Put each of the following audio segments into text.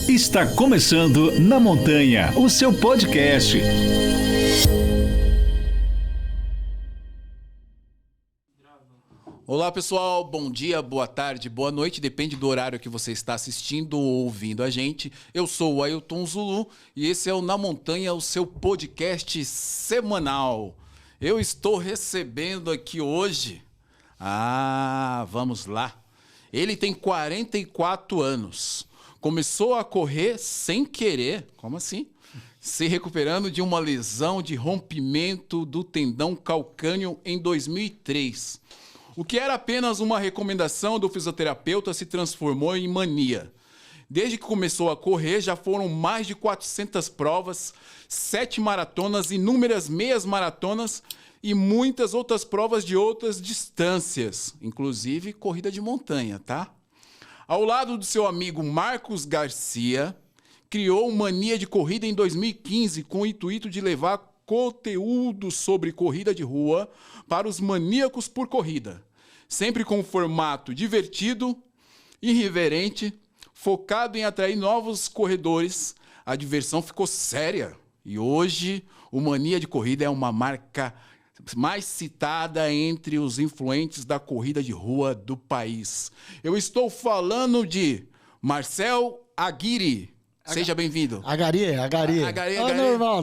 Está começando Na Montanha, o seu podcast. Olá pessoal, bom dia, boa tarde, boa noite, depende do horário que você está assistindo ou ouvindo a gente. Eu sou o Ailton Zulu e esse é o Na Montanha, o seu podcast semanal. Eu estou recebendo aqui hoje... vamos lá. Ele tem 44 anos. Começou a correr sem querer. Como assim? Se recuperando de uma lesão de rompimento do tendão calcâneo em 2003. O que era apenas uma recomendação do fisioterapeuta se transformou em mania. Desde que começou a correr, já foram mais de 400 provas, 7 maratonas, inúmeras meias maratonas e muitas outras provas de outras distâncias, inclusive corrida de montanha, tá? Ao lado do seu amigo Marcos Garcia, criou Mania de Corrida em 2015 com o intuito de levar conteúdo sobre corrida de rua para os maníacos por corrida, sempre com um formato divertido, irreverente, focado em atrair novos corredores. A diversão ficou séria e hoje o Mania de Corrida é uma marca mais citada entre os influentes da corrida de rua do país. Eu estou falando de Marcel Aguirre. Seja bem-vindo. Agari. Normal.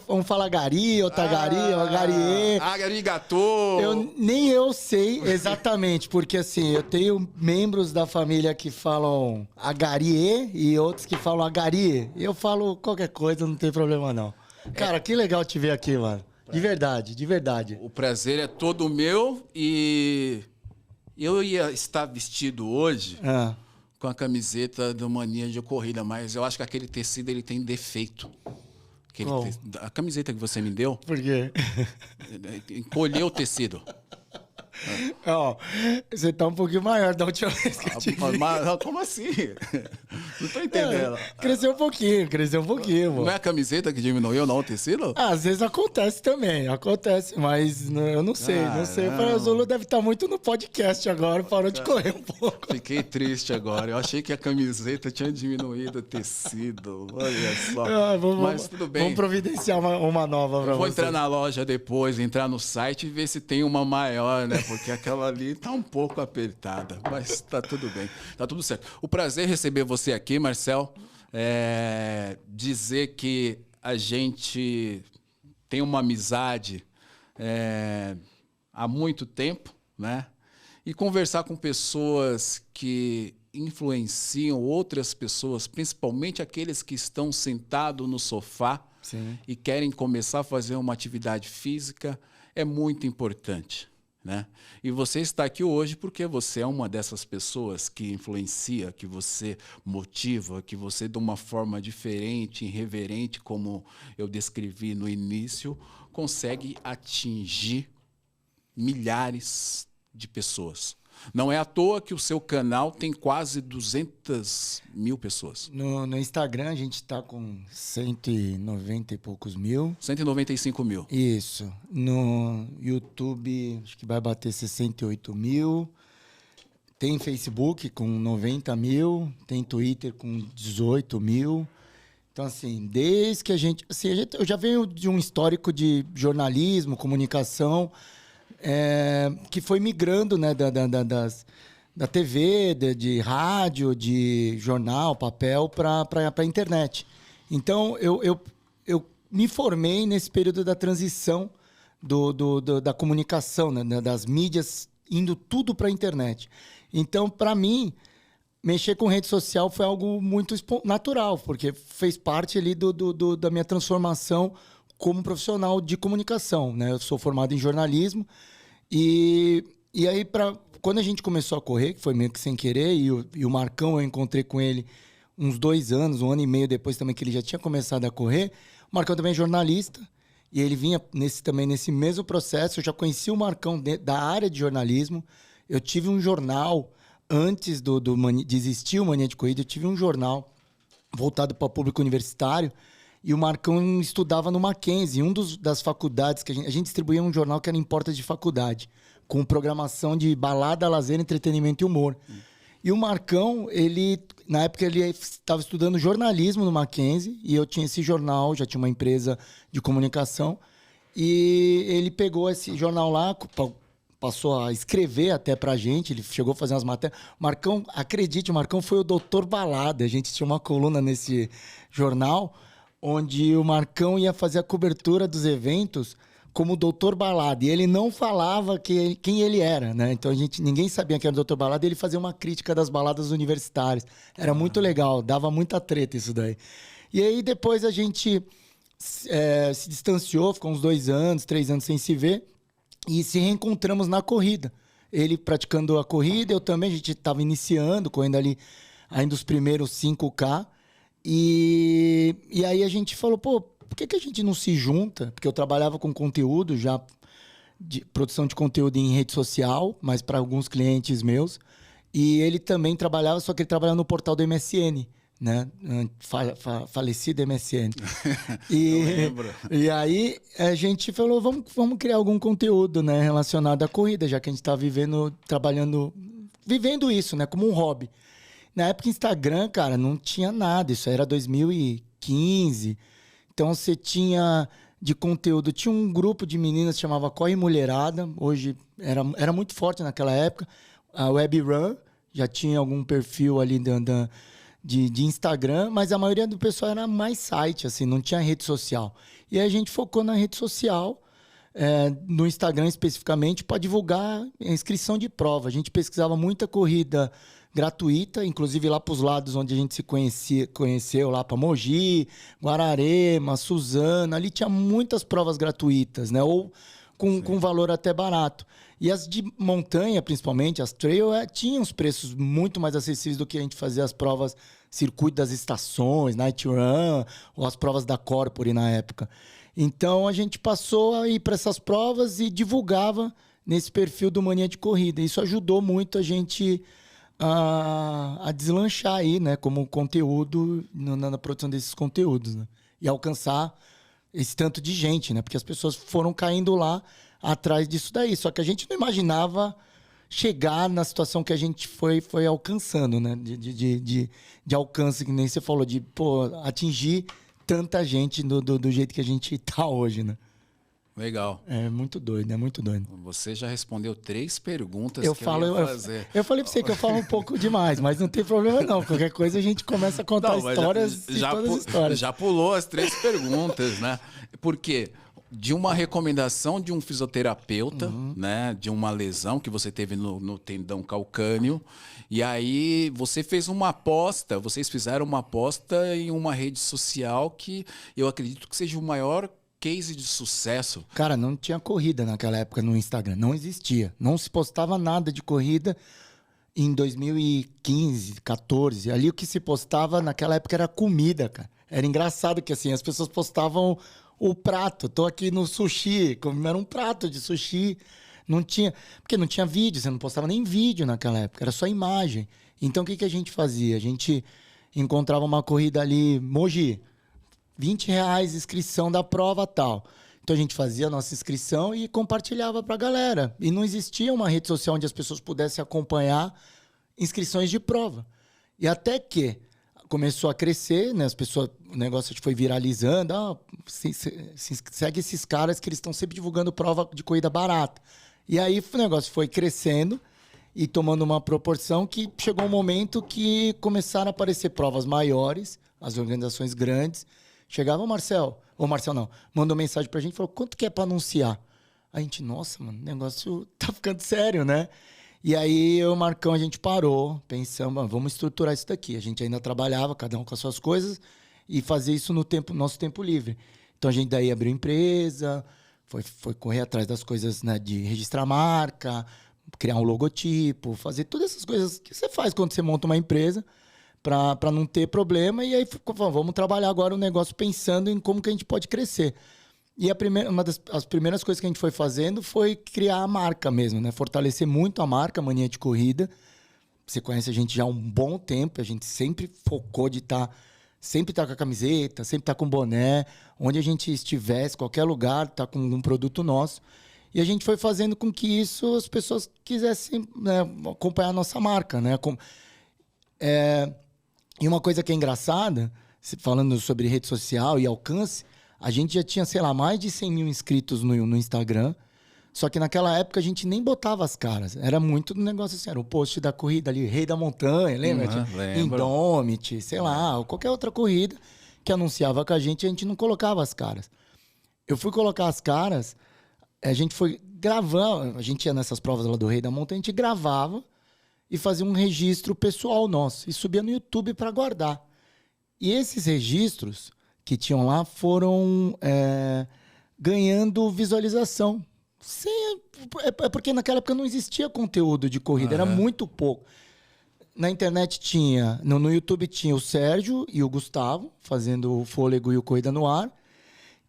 Vamos falar Gari, outra Gari, Agarie. Agarigatou. Nem eu sei exatamente, porque assim, eu tenho membros da família que falam Agarie e outros que falam Agari. Eu falo qualquer coisa, não tem problema não. Cara, que legal te ver aqui, mano. De verdade. O prazer é todo meu e eu ia estar vestido hoje com a camiseta do Mania de Corrida, mas eu acho que aquele tecido ele tem defeito. A camiseta que você me deu... Por quê? Encolheu o tecido. Você tá um pouquinho maior da última vez que eu te vi. Como assim? Não tô entendendo. Cresceu um pouquinho, mano. Não é a camiseta que diminuiu, não, o tecido? Às vezes acontece também, mas eu não sei. O Zulu deve estar muito no podcast agora, parou de correr um pouco. Fiquei triste agora, eu achei que a camiseta tinha diminuído o tecido, olha só. Mas tudo bem. Vamos providenciar uma nova pra você. Vou entrar na loja depois, entrar no site e ver se tem uma maior, né? Porque aquela ali tá um pouco apertada, mas tá tudo bem, tá tudo certo. O prazer receber você aqui, Marcel. Dizer que a gente tem uma amizade há muito tempo, né? E conversar com pessoas que influenciam outras pessoas, principalmente aqueles que estão sentados no sofá. Sim. E querem começar a fazer uma atividade física, é muito importante. Né? E você está aqui hoje porque você é uma dessas pessoas que influencia, que você motiva, que você, de uma forma diferente, irreverente, como eu descrevi no início, consegue atingir milhares de pessoas. Não é à toa que o seu canal tem quase 200 mil pessoas. No Instagram a gente tá com 190 e poucos mil. 195 mil. Isso. No YouTube acho que vai bater 68 mil. Tem Facebook com 90 mil. Tem Twitter com 18 mil. Então, assim, desde que a gente... eu já venho de um histórico de jornalismo, comunicação... que foi migrando, né, da TV, de rádio, de jornal, papel, para a internet. Então, eu me formei nesse período da transição da comunicação, né, das mídias, indo tudo para a internet. Então, para mim, mexer com rede social foi algo muito natural, porque fez parte ali da minha transformação como profissional de comunicação, né? Eu sou formado em jornalismo e aí, quando a gente começou a correr, que foi meio que sem querer, e o Marcão, eu encontrei com ele uns 2 anos, 1 ano e meio depois também que ele já tinha começado a correr. O Marcão também é jornalista e ele vinha nesse mesmo processo. Eu já conheci o Marcão da área de jornalismo. Eu tive um jornal, antes de existir o Mania de Corrida, eu tive um jornal voltado para o público universitário. E o Marcão estudava no Mackenzie, das faculdades que a gente distribuía um jornal que era em portas de faculdade, com programação de balada, lazer, entretenimento e humor. E o Marcão, na época, ele estava estudando jornalismo no Mackenzie, e eu tinha esse jornal, já tinha uma empresa de comunicação, e ele pegou esse jornal lá, passou a escrever até pra gente, ele chegou a fazer umas matérias. Marcão, acredite, o Marcão foi o Doutor Balada. A gente tinha uma coluna nesse jornal, onde o Marcão ia fazer a cobertura dos eventos como o Doutor Balada, e ele não falava quem ele era, né? Então ninguém sabia que era o Doutor Balada, e ele fazia uma crítica das baladas universitárias. Era muito legal, dava muita treta isso daí. E aí depois a gente se distanciou, ficou uns 2 anos, 3 anos sem se ver, e se reencontramos na corrida. Ele praticando a corrida, eu também, a gente estava iniciando, correndo ali ainda os primeiros 5K, e aí a gente falou, pô, por que a gente não se junta? Porque eu trabalhava com conteúdo, já de produção de conteúdo em rede social, mas para alguns clientes meus. E ele também trabalhava, só que ele trabalhava no portal do MSN, né? Falecido MSN. Eu lembro. E aí a gente falou, vamos criar algum conteúdo, né, relacionado à corrida, já que a gente está vivendo isso, né, como um hobby. Na época, Instagram, cara, não tinha nada. Isso era 2015. Então, você tinha de conteúdo. Tinha um grupo de meninas que chamava Corre Mulherada. Hoje, era muito forte naquela época. A Web Run já tinha algum perfil ali de Instagram. Mas a maioria do pessoal era mais site, assim. Não tinha rede social. E aí, a gente focou na rede social. No Instagram, especificamente, para divulgar a inscrição de prova. A gente pesquisava muita corrida gratuita, inclusive lá para os lados onde a gente se conheceu, lá para Mogi, Guararema, Suzano, ali tinha muitas provas gratuitas, né? Ou com valor até barato. E as de montanha, principalmente, as trail, tinham os preços muito mais acessíveis do que a gente fazia as provas circuito das estações, Night Run, ou as provas da Corpore na época. Então, a gente passou a ir para essas provas e divulgava nesse perfil do Mania de Corrida. Isso ajudou muito a gente a deslanchar aí, né, como conteúdo, na produção desses conteúdos, né? E alcançar esse tanto de gente, né? Porque as pessoas foram caindo lá atrás disso daí. Só que a gente não imaginava chegar na situação que a gente foi alcançando, né? De alcance, que nem você falou, de atingir tanta gente do jeito que a gente tá hoje, né? Legal. É muito doido, é muito doido. Você já respondeu 3 perguntas eu que eu ia fazer. Eu falei pra você que eu falo um pouco demais, mas não tem problema não. Qualquer coisa a gente começa a contar histórias todas as histórias. Já pulou as 3 perguntas, né? Porque de uma recomendação de um fisioterapeuta, né? De uma lesão que você teve no tendão calcâneo. E aí vocês fizeram uma aposta em uma rede social que eu acredito que seja o maior case de sucesso. Cara, não tinha corrida naquela época no Instagram. Não existia. Não se postava nada de corrida em 2015, 14. Ali o que se postava naquela época era comida, cara. Era engraçado que assim, as pessoas postavam o prato. Tô aqui no sushi. Era um prato de sushi. Não tinha... Porque não tinha vídeo. Você não postava nem vídeo naquela época. Era só imagem. Então o que a gente fazia? A gente encontrava uma corrida ali, Mogi. R$20 inscrição da prova tal. Então a gente fazia a nossa inscrição e compartilhava para a galera. E não existia uma rede social onde as pessoas pudessem acompanhar inscrições de prova. E até que começou a crescer, né? O negócio foi viralizando. Segue esses caras que eles estão sempre divulgando prova de corrida barata. E aí o negócio foi crescendo e tomando uma proporção que chegou um momento que começaram a aparecer provas maiores, as organizações grandes. Chegava o Marcel não, mandou mensagem pra gente e falou, quanto que é pra anunciar? A gente, nossa, mano, o negócio tá ficando sério, né? E aí eu e o Marcão, a gente parou, pensamos, vamos estruturar isso daqui. A gente ainda trabalhava, cada um com as suas coisas, e fazer isso no nosso tempo livre. Então a gente daí abriu empresa, foi correr atrás das coisas, né, de registrar marca, criar um logotipo, fazer todas essas coisas que você faz quando você monta uma empresa, para não ter problema. E aí vamos trabalhar agora o negócio pensando em como que a gente pode crescer. E uma das primeiras coisas que a gente foi fazendo foi criar a marca mesmo, né? Fortalecer muito a marca Mania de Corrida. Você conhece a gente já há um bom tempo, a gente sempre focou de sempre tá com a camiseta, sempre tá com boné, onde a gente estivesse, qualquer lugar, tá com um produto nosso. E a gente foi fazendo com que as pessoas quisessem, né, acompanhar a nossa marca, né? E uma coisa que é engraçada, falando sobre rede social e alcance, a gente já tinha, sei lá, mais de 100 mil inscritos no Instagram. Só que naquela época a gente nem botava as caras. Era muito um negócio assim, era o post da corrida ali, Rei da Montanha, lembra? Lembro. Indomit, sei lá, ou qualquer outra corrida que anunciava com a gente não colocava as caras. Eu fui colocar as caras, a gente foi gravando, a gente ia nessas provas lá do Rei da Montanha, a gente gravava e fazia um registro pessoal nosso e subia no YouTube para guardar. E esses registros que tinham lá foram ganhando visualização. Sim, é porque naquela época não existia conteúdo de corrida, era muito pouco. Na internet tinha, no YouTube tinha o Sérgio e o Gustavo fazendo o Fôlego e o Corrida no Ar.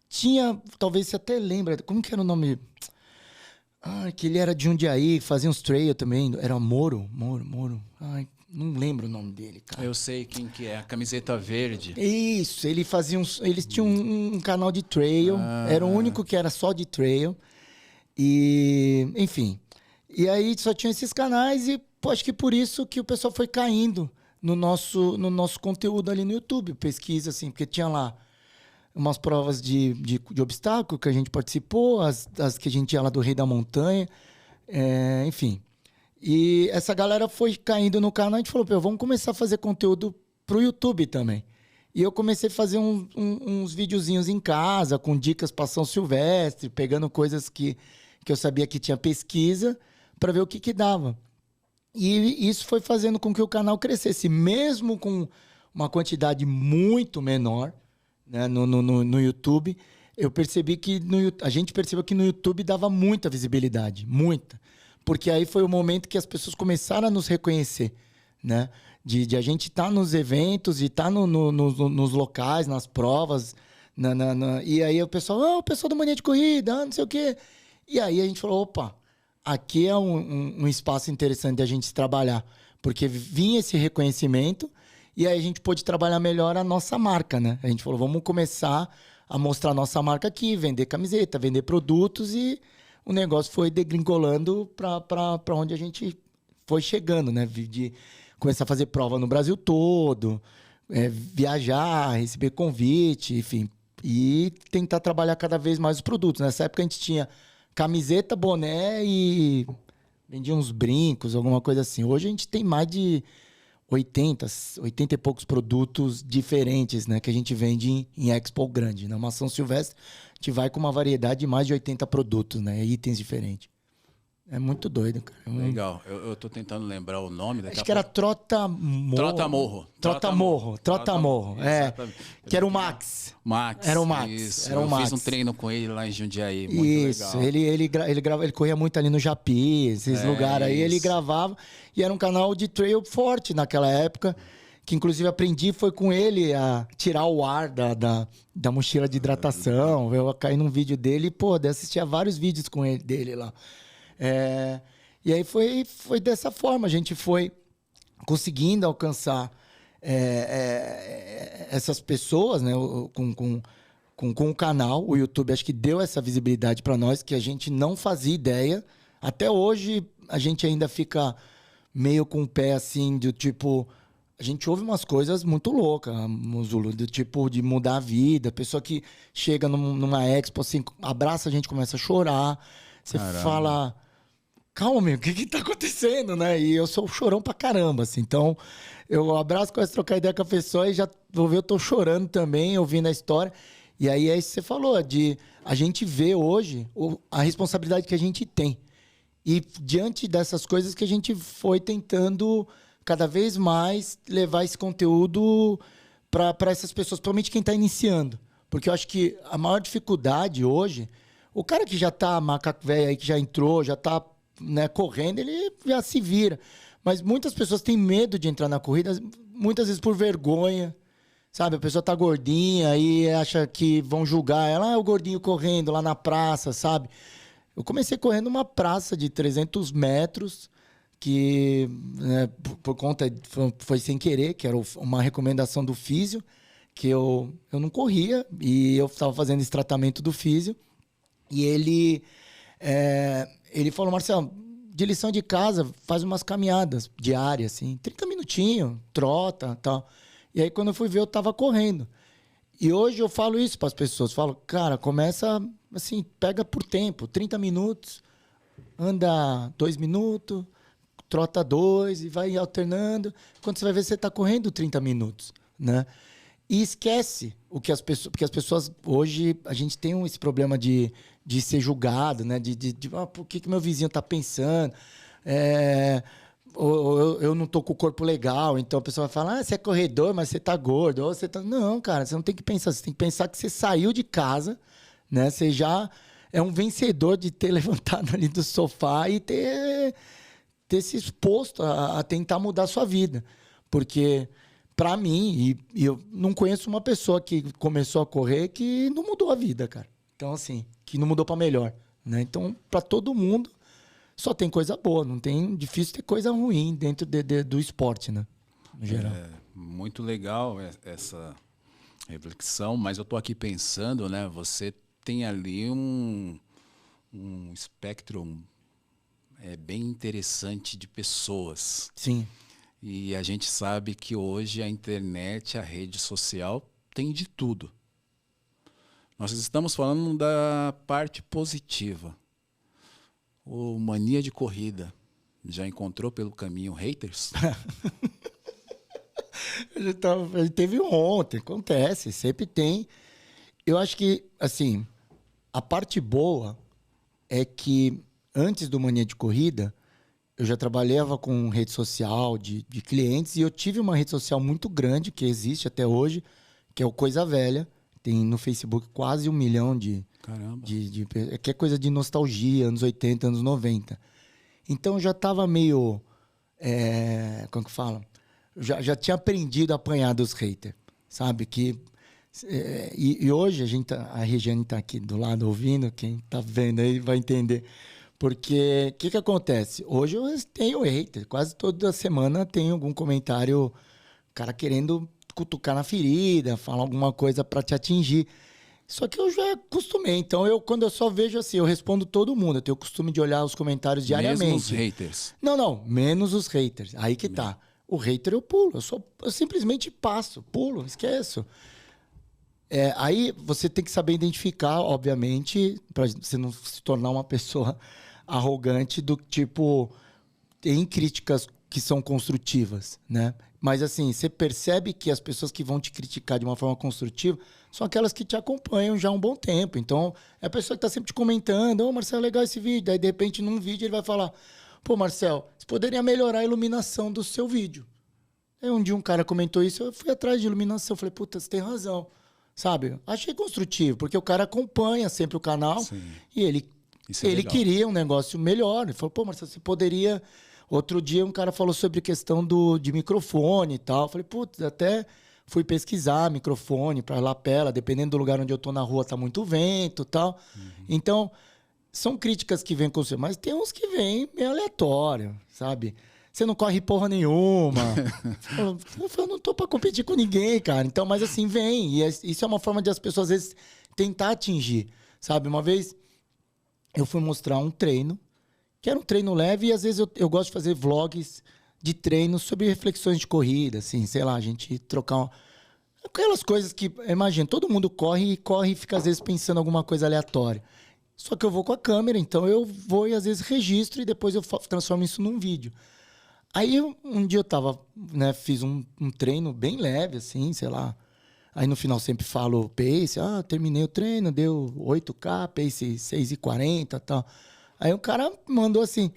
Tinha, talvez você até lembra, como que era o nome? Que ele era de Jundiaí, fazia uns trail também, era Moro. Ai, não lembro o nome dele, cara. Eu sei quem que é, a camiseta verde. Isso, ele fazia eles tinham um canal de trail, era o único que era só de trail. E, enfim, e aí só tinha esses canais e acho que por isso que o pessoal foi caindo no nosso conteúdo ali no YouTube, pesquisa assim, porque tinha lá umas provas de obstáculo que a gente participou, as que a gente ia lá do Rei da Montanha, enfim. E essa galera foi caindo no canal e a gente falou, vamos começar a fazer conteúdo pro YouTube também. E eu comecei a fazer uns videozinhos em casa, com dicas para São Silvestre, pegando coisas que eu sabia que tinha pesquisa, para ver o que dava. E isso foi fazendo com que o canal crescesse, mesmo com uma quantidade muito menor, né, no YouTube. Eu percebi que a gente percebeu que no YouTube dava muita visibilidade, muita. Porque aí foi o momento que as pessoas começaram a nos reconhecer, né? De a gente estar nos eventos, de estar nos locais, nas provas. E aí o pessoal, o pessoal da Mania de Corrida, não sei o quê. E aí a gente falou, opa, aqui é um espaço interessante de a gente trabalhar. Porque vinha esse reconhecimento e aí a gente pôde trabalhar melhor a nossa marca, né? A gente falou, vamos começar a mostrar a nossa marca aqui, vender camiseta, vender produtos e o negócio foi degringolando para onde a gente foi chegando, né? De começar a fazer prova no Brasil todo, viajar, receber convite, enfim, e tentar trabalhar cada vez mais os produtos. Nessa época a gente tinha camiseta, boné e vendia uns brincos, alguma coisa assim. Hoje a gente tem mais de 80 e poucos produtos diferentes, né, que a gente vende em Expo grande. Na São Silvestre, a gente vai com uma variedade de mais de 80 produtos, né, itens diferentes. É muito doido, cara. Legal. Eu tô tentando lembrar o nome. Acho que era Trotamorro. Trotamorro. Que era o Max. Era o Max. Isso. Era o Max. Fiz um treino com ele lá em Jundiaí. Muito legal. Ele corria muito ali no Japi, esses lugares aí. Ele gravava. E era um canal de trail forte naquela época. Que inclusive aprendi, foi com ele a tirar o ar da mochila de hidratação. Eu caí num vídeo dele e, assistia vários vídeos com ele, dele lá. E aí foi dessa forma, a gente foi conseguindo alcançar essas pessoas, né, com o canal. O YouTube acho que deu essa visibilidade para nós que a gente não fazia ideia. Até hoje a gente ainda fica meio com o pé assim, do tipo, a gente ouve umas coisas muito loucas, Zulu, do tipo de mudar a vida. Pessoa que chega numa expo assim, abraça a gente, começa a chorar. Você fala, calma, meu, o que tá acontecendo, né? E eu sou chorão pra caramba, assim. Então, eu abraço, começo a trocar ideia com a pessoa e já vou ver, eu tô chorando também, ouvindo a história. E aí é isso que você falou, de a gente vê hoje a responsabilidade que a gente tem. E diante dessas coisas que a gente foi tentando cada vez mais levar esse conteúdo para essas pessoas, principalmente quem tá iniciando. Porque eu acho que a maior dificuldade hoje, o cara que já tá macaco velho aí, que já entrou, já tá, né, correndo, ele já se vira. Mas muitas pessoas têm medo de entrar na corrida, muitas vezes por vergonha, sabe? A pessoa tá gordinha e acha que vão julgar ela, o gordinho correndo lá na praça, sabe? Eu comecei correndo uma praça de 300 metros, que, né, por conta, foi sem querer, que era uma recomendação do físio, que eu não corria, e eu estava fazendo esse tratamento do físio, e ele falou, Marcelo, de lição de casa, faz umas caminhadas diárias, assim, 30 minutinhos, trota e tal. E aí, quando eu fui ver, eu tava correndo. E hoje eu falo isso para as pessoas. Falo, cara, começa assim, pega por tempo, 30 minutos, anda 2 minutos, trota 2 e vai alternando. Quando você vai ver, você está correndo 30 minutos, né? E esquece o que as pessoas... Porque as pessoas, hoje, a gente tem esse problema de ser julgado, né? Por que meu vizinho está pensando? Ou eu não tô com o corpo legal, então a pessoa vai falar, você é corredor, mas você tá gordo. Ou você tá... Não, cara, você não tem que pensar. Você tem que pensar que você saiu de casa, né? Você já é um vencedor de ter levantado ali do sofá e ter se exposto a tentar mudar a sua vida. Porque... Pra mim, e eu não conheço uma pessoa que começou a correr que não mudou a vida, cara. Então, assim, que não mudou pra melhor, né? Então, pra todo mundo, só tem coisa boa. Não tem... Difícil ter coisa ruim dentro do esporte, né? No geral. Muito legal essa reflexão, mas eu tô aqui pensando, né? Você tem ali um espectro bem interessante de pessoas. Sim. E a gente sabe que hoje a internet, a rede social, tem de tudo. Nós estamos falando da parte positiva. O Mania de Corrida já encontrou pelo caminho haters? Teve ontem, acontece, sempre tem. Eu acho que, assim, a parte boa é que antes do Mania de Corrida, eu já trabalhava com rede social de clientes e eu tive uma rede social muito grande, que existe até hoje, que é o Coisa Velha. Tem no Facebook quase 1 milhão de... Caramba. Que é coisa de nostalgia, anos 80, anos 90. Então eu já estava meio... como que fala? Já tinha aprendido a apanhar dos haters, sabe? E hoje a Regiane está aqui do lado ouvindo, quem está vendo aí vai entender. Porque o que acontece? Hoje eu tenho hater. Quase toda semana tem algum comentário, cara querendo cutucar na ferida, falar alguma coisa para te atingir. Só que eu já acostumei. Então, quando eu só vejo assim, eu respondo todo mundo. Eu tenho o costume de olhar os comentários diariamente. Mesmo os haters? Não. Menos os haters. Aí que tá. O hater eu pulo. Eu simplesmente passo, pulo, esqueço. Aí você tem que saber identificar, obviamente, para você não se tornar uma pessoa arrogante do tipo... Tem críticas que são construtivas, né? Mas assim, você percebe que as pessoas que vão te criticar de uma forma construtiva são aquelas que te acompanham já há um bom tempo. Então, é a pessoa que está sempre te comentando, Marcelo, legal esse vídeo. Aí, de repente, num vídeo, ele vai falar, pô, Marcelo, você poderia melhorar a iluminação do seu vídeo. Aí um dia um cara comentou isso, eu fui atrás de iluminação. Eu falei, puta, você tem razão. Sabe? Achei construtivo, porque o cara acompanha sempre o canal. Sim. E ele queria um negócio melhor. Ele falou, pô, Marcelo, você poderia... Outro dia um cara falou sobre questão de microfone e tal. Eu falei, putz, até fui pesquisar microfone para lapela, dependendo do lugar onde eu tô na rua, tá muito vento e tal. Uhum. Então, são críticas que vêm com você, mas tem uns que vêm meio aleatório, sabe? Você não corre porra nenhuma. Eu não tô para competir com ninguém, cara. Então, mas assim, vem. E isso é uma forma de as pessoas, às vezes, tentar atingir, sabe? Uma vez, eu fui mostrar um treino, que era um treino leve, e às vezes eu gosto de fazer vlogs de treino sobre reflexões de corrida, assim, sei lá, a gente trocar aquelas coisas que, imagina, todo mundo corre e fica às vezes pensando alguma coisa aleatória. Só que eu vou com a câmera, então eu vou e às vezes registro e depois eu transformo isso num vídeo. Aí um dia eu tava, né, fiz um treino bem leve, assim, sei lá. Aí no final sempre falo pace, terminei o treino, deu 8K, pace 6,40 e tal. Aí o cara mandou assim,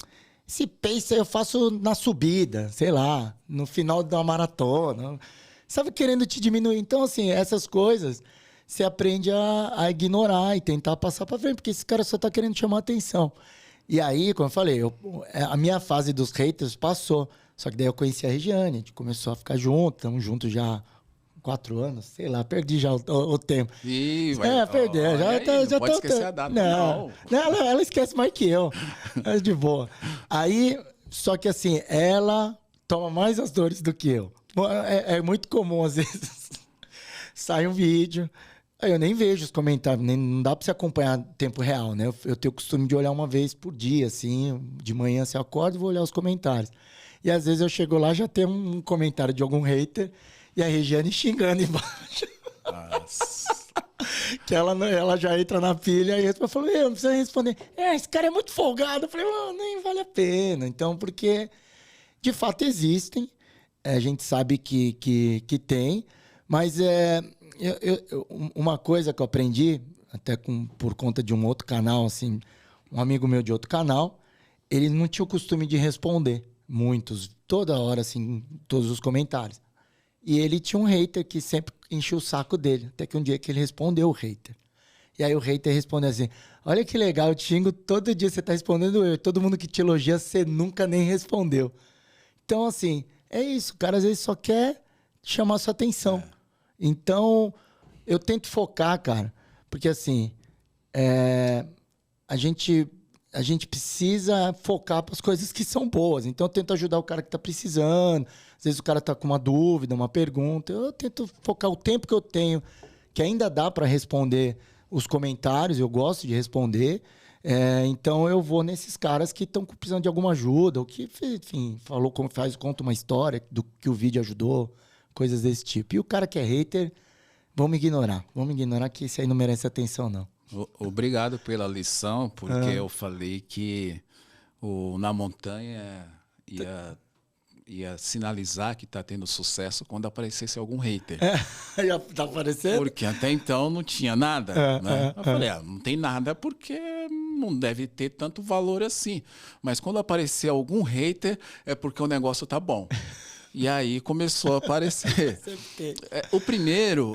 esse pace eu faço na subida, sei lá, no final da maratona. Sabe, querendo te diminuir. Então, assim, essas coisas você aprende a ignorar e tentar passar pra frente, porque esse cara só tá querendo chamar atenção. E aí, como eu falei, a minha fase dos haters passou. Só que daí eu conheci a Regiane, a gente começou a ficar junto, estamos juntos já há 4 anos, sei lá, perdi já o tempo. Perdeu. Já pode esquecer a data, não. Ela esquece mais que eu. É de boa. Aí, só que assim, ela toma mais as dores do que eu. É muito comum, às vezes, sai um vídeo, Aí eu nem vejo os comentários, não dá pra você acompanhar em tempo real, né? Eu tenho o costume de olhar uma vez por dia, assim, de manhã você acorda e vou olhar os comentários. E às vezes eu chego lá, já tem um comentário de algum hater e a Regiane xingando embaixo. Nossa. Que ela já entra na pilha e eu falo, eu não precisa responder. Esse cara é muito folgado. Eu falei, nem vale a pena. Então, porque de fato existem, a gente sabe que tem, mas uma coisa que eu aprendi, até por conta de um outro canal, assim, um amigo meu de outro canal, ele não tinha o costume de responder muitos, toda hora, assim, todos os comentários. E ele tinha um hater que sempre enchia o saco dele, até que um dia que ele respondeu o hater. E aí o hater respondeu assim, olha que legal, eu te xingo todo dia, você tá respondendo eu, todo mundo que te elogia, você nunca nem respondeu. Então, assim, é isso, o cara às vezes só quer chamar sua atenção. Então, eu tento focar, cara, porque assim, a gente precisa focar para as coisas que são boas. Então, eu tento ajudar o cara que está precisando. Às vezes o cara está com uma dúvida, uma pergunta. Eu tento focar o tempo que eu tenho, que ainda dá para responder os comentários. Eu gosto de responder. Então, eu vou nesses caras que estão precisando de alguma ajuda, ou que, enfim, falou como faz, conta uma história do que o vídeo ajudou, coisas desse tipo. E o cara que é hater, vamos ignorar. Vamos ignorar que esse aí não merece atenção, não. Obrigado pela lição, porque eu falei que o Na Montanha ia sinalizar que está tendo sucesso quando aparecesse algum hater. Já tá aparecendo? Porque até então não tinha nada. Né? Eu falei, não tem nada porque não deve ter tanto valor assim. Mas quando aparecer algum hater, é porque o negócio tá bom. E aí começou a aparecer. O primeiro,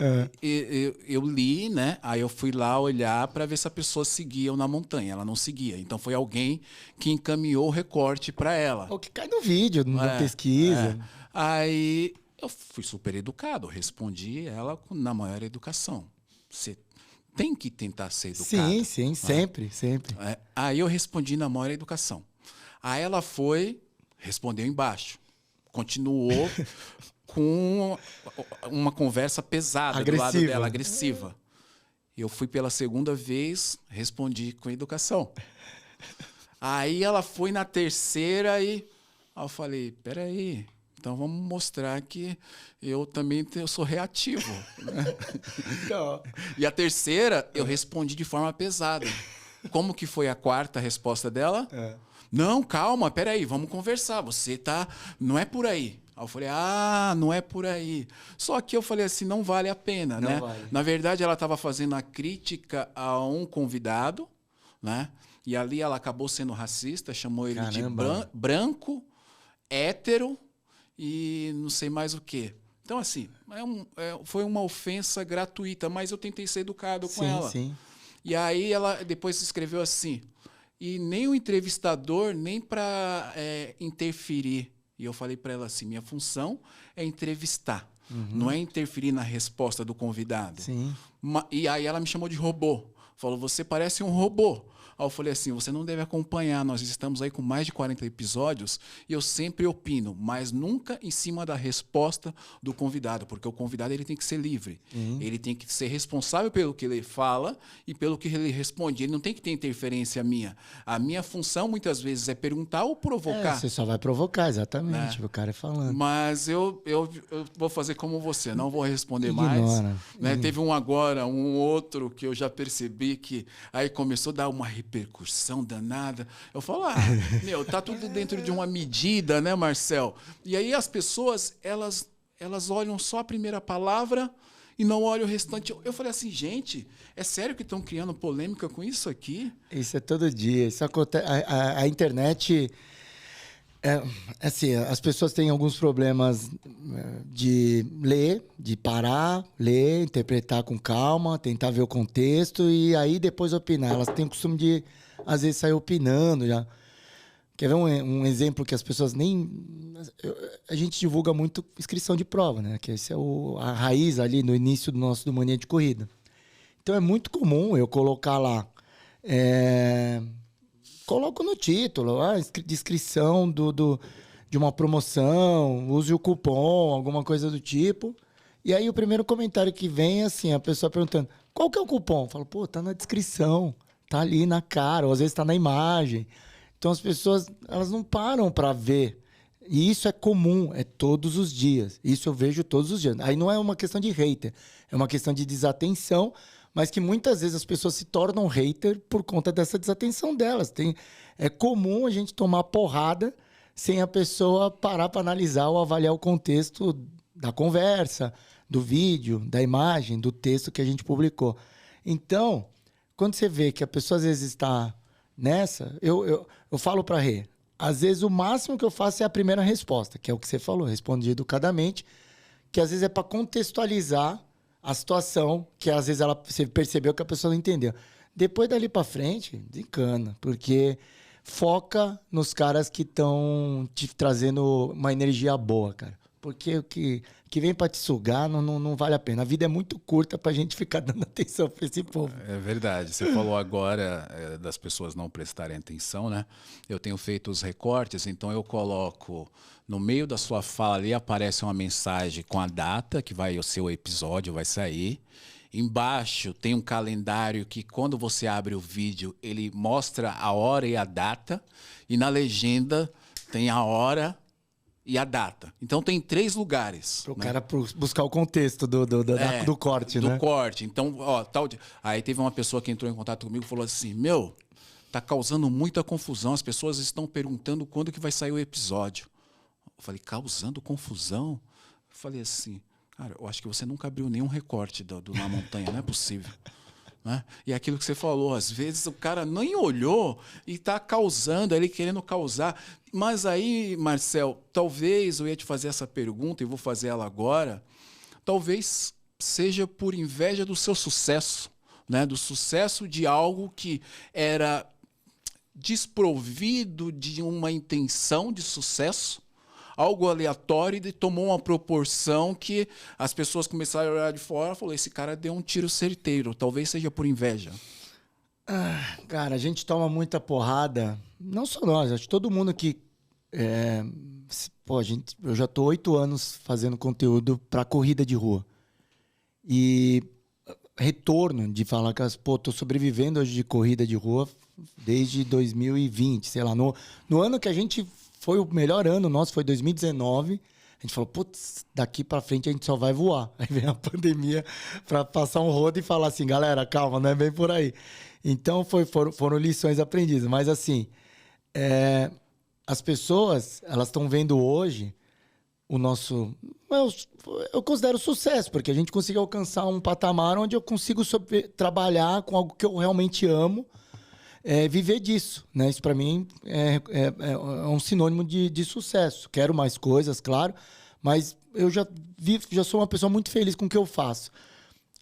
eu li, né? Aí eu fui lá olhar para ver se a pessoa seguia ou Na Montanha. Ela não seguia. Então foi alguém que encaminhou o recorte para ela. O que cai no vídeo, na pesquisa. Aí eu fui super educado. Respondi ela na maior educação. Você tem que tentar ser educado. Sim, sempre. Aí eu respondi na maior educação. Aí ela respondeu embaixo. Continuou com uma conversa pesada do lado dela, agressiva. Eu fui pela segunda vez, respondi com educação. Aí ela foi na terceira e eu falei, peraí, então vamos mostrar que eu também sou reativo. Né? E a terceira, eu respondi de forma pesada. Como que foi a quarta resposta dela? Não, calma, peraí, vamos conversar. Você tá... Não é por aí. Aí eu falei, não é por aí. Só que eu falei assim, não vale a pena, né? Vale. Na verdade, ela estava fazendo a crítica a um convidado, né? E ali ela acabou sendo racista, chamou ele de branco, hétero e não sei mais o quê. Então, assim, foi uma ofensa gratuita, mas eu tentei ser educado com ela. Sim. E aí ela depois escreveu assim... E nem o entrevistador, nem para interferir. E eu falei para ela assim, minha função é entrevistar. Não é interferir na resposta do convidado. Sim. E aí ela me chamou de robô. Falou, você parece um robô. Aí eu falei assim, você não deve acompanhar, nós estamos aí com mais de 40 episódios e eu sempre opino, mas nunca em cima da resposta do convidado, porque o convidado ele tem que ser livre. Ele tem que ser responsável pelo que ele fala e pelo que ele responde. Ele não tem que ter interferência minha. A minha função, muitas vezes, é perguntar ou provocar. Você só vai provocar, exatamente, o cara falando. Mas eu vou fazer como você, não vou responder Ignora. mais. Né? Teve um outro que eu já percebi que aí começou a dar uma repercussão danada. Eu falo, tá tudo dentro de uma medida, né, Marcel? E aí as pessoas, elas olham só a primeira palavra e não olham o restante. Eu falei assim, gente, é sério que estão criando polêmica com isso aqui? Isso é todo dia. Isso acontece. A internet... assim, as pessoas têm alguns problemas de ler, de parar, ler, interpretar com calma, tentar ver o contexto e aí depois opinar. Elas têm o costume de, às vezes, sair opinando. Já. Quer ver um exemplo que as pessoas nem... A gente divulga muito inscrição de prova, né? Que esse é a raiz ali no início do Mania de Corrida. Então, é muito comum eu colocar lá... Coloco no título, descrição de uma promoção, use o cupom, alguma coisa do tipo. E aí o primeiro comentário que vem é assim, a pessoa perguntando, qual que é o cupom? Eu falo, pô, tá na descrição, tá ali na cara, ou às vezes tá na imagem. Então as pessoas, elas não param para ver. E isso é comum, é todos os dias. Isso eu vejo todos os dias. Aí não é uma questão de hater, é uma questão de desatenção, mas que muitas vezes as pessoas se tornam hater por conta dessa desatenção delas. É comum a gente tomar porrada sem a pessoa parar para analisar ou avaliar o contexto da conversa, do vídeo, da imagem, do texto que a gente publicou. Então, quando você vê que a pessoa às vezes está nessa, eu falo para Rê, às vezes o máximo que eu faço é a primeira resposta, que é o que você falou, responde educadamente, que às vezes é para contextualizar a situação, que às vezes você percebeu que a pessoa não entendeu. Depois dali para frente, desencana, porque foca nos caras que estão te trazendo uma energia boa, cara. Porque o que vem para te sugar não vale a pena. A vida é muito curta para a gente ficar dando atenção para esse povo. É verdade. Você falou agora das pessoas não prestarem atenção, né? Eu tenho feito os recortes, então eu coloco no meio da sua fala ali, aparece uma mensagem com a data que o seu episódio vai sair. Embaixo tem um calendário que quando você abre o vídeo, ele mostra a hora e a data. E na legenda tem a hora e a data. Então tem 3 lugares. Para o cara buscar o contexto do corte, né? Do corte. Então, tal. Aí teve uma pessoa que entrou em contato comigo e falou assim: tá causando muita confusão. As pessoas estão perguntando quando que vai sair o episódio. Eu falei, causando confusão? Eu falei assim, cara, eu acho que você nunca abriu nenhum recorte do Na Montanha, não é possível. Né? E aquilo que você falou, às vezes o cara nem olhou e está causando, ele querendo causar. Mas aí, Marcel, talvez eu ia te fazer essa pergunta e vou fazer ela agora. Talvez seja por inveja do seu sucesso, né? Do sucesso de algo que era desprovido de uma intenção de sucesso, algo aleatório, e tomou uma proporção que as pessoas começaram a olhar de fora e falaram, esse cara deu um tiro certeiro. Talvez seja por inveja. Cara, a gente toma muita porrada. Não só nós, acho que todo mundo que... eu já tô 8 anos fazendo conteúdo para corrida de rua. E retorno de falar que tô sobrevivendo hoje de corrida de rua desde 2020, sei lá. No ano que a gente... Foi o melhor ano nosso, foi 2019. A gente falou, putz, daqui para frente a gente só vai voar. Aí vem a pandemia para passar um rodo e falar assim, galera, calma, não é bem por aí. Então foram lições aprendidas. Mas assim, as pessoas, elas estão vendo hoje o nosso... Eu considero sucesso, porque a gente conseguiu alcançar um patamar onde eu consigo trabalhar com algo que eu realmente amo, viver disso, né? Isso para mim é um sinônimo de sucesso. Quero mais coisas, claro, mas eu já sou uma pessoa muito feliz com o que eu faço.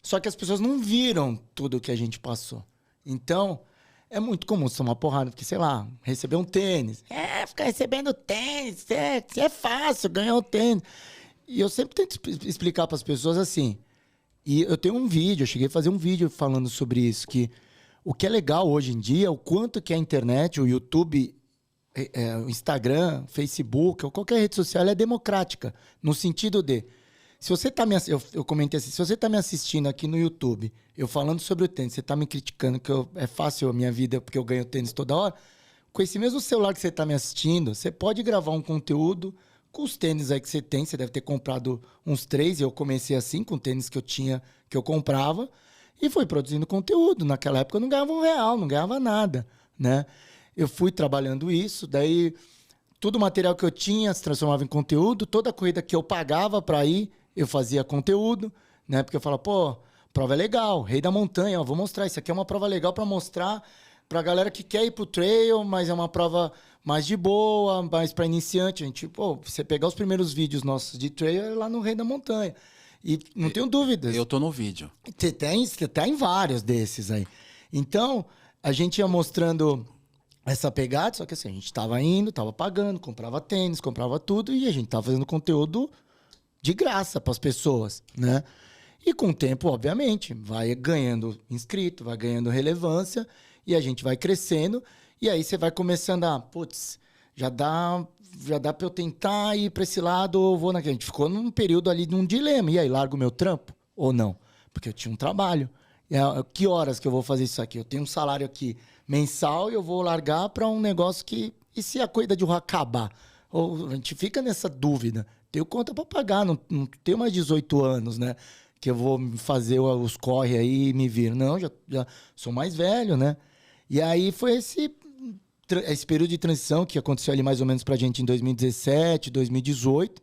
Só que as pessoas não viram tudo o que a gente passou. Então, é muito comum você tomar porrada, porque, sei lá, receber um tênis. Ficar recebendo tênis, é fácil ganhar um tênis. E eu sempre tento explicar para as pessoas assim. E eu tenho um vídeo, eu cheguei a fazer um vídeo falando sobre isso, que o que é legal hoje em dia, o quanto que a internet, o YouTube, o Instagram, Facebook, ou qualquer rede social, é democrática. No sentido de, se você está eu comentei assim, se você está me assistindo aqui no YouTube, eu falando sobre o tênis, você está me criticando que é fácil a minha vida porque eu ganho tênis toda hora, com esse mesmo celular que você está me assistindo, você pode gravar um conteúdo com os tênis aí que você tem, você deve ter comprado uns 3, eu comecei assim, com tênis que eu tinha, que eu comprava, e fui produzindo conteúdo. Naquela época eu não ganhava R$1, não ganhava nada, né? Eu fui trabalhando isso, daí todo o material que eu tinha se transformava em conteúdo, toda a corrida que eu pagava para ir, eu fazia conteúdo, né? Porque eu falava, prova é legal, Rei da Montanha, vou mostrar, isso aqui é uma prova legal para mostrar pra galera que quer ir pro trail, mas é uma prova mais de boa, mais para iniciante. A gente, você pegar os primeiros vídeos nossos de trail é lá no Rei da Montanha. E não tenho dúvidas. Eu tô no vídeo. Você tá em vários desses aí. Então, a gente ia mostrando essa pegada, só que assim, a gente tava indo, tava pagando, comprava tênis, comprava tudo, e a gente tava fazendo conteúdo de graça para as pessoas, né? E com o tempo, obviamente, vai ganhando inscrito, vai ganhando relevância, e a gente vai crescendo, e aí você vai começando a, já dá pra eu tentar ir pra esse lado ou vou naquele. A gente ficou num período ali de um dilema. E aí, largo o meu trampo ou não? Porque eu tinha um trabalho. Que horas que eu vou fazer isso aqui? Eu tenho um salário aqui mensal e eu vou largar pra um negócio que... E se a corrida de rua acabar? Ou a gente fica nessa dúvida. Tenho conta pra pagar, não tenho mais 18 anos, né? Que eu vou fazer os corre aí e me vir. Não, já sou mais velho, né? E aí foi esse período de transição que aconteceu ali mais ou menos pra gente em 2017, 2018.